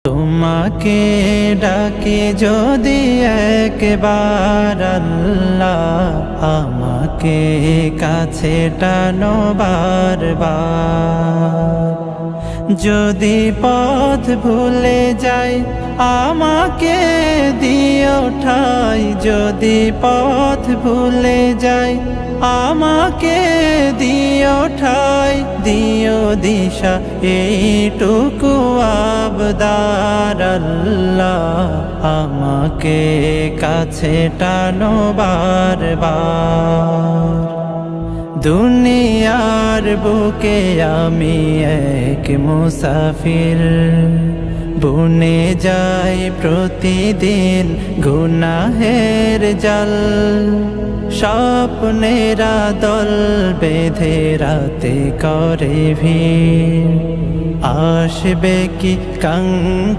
তোমাকে ডাকি যদি একবার আল্লাহ, আমাকে কাছে টানো বারবার। যদি পথ ভুলে যাই আমাকে দিও ঠাই, যদি পথ ভুলে যাই আমাকে দিও ঠাই, দিও দিশা এইটুকু আবদার আল্লাহ, আমাকে কাছে টানো বারবার। দুনিয়ার বুকে আমি এক মুসাফির, বুনে যাই প্রতিদিন গুনাহের জাল। স্বপ্নেরা দল বেঁধে রাতে করে ভিড়, আসবে কি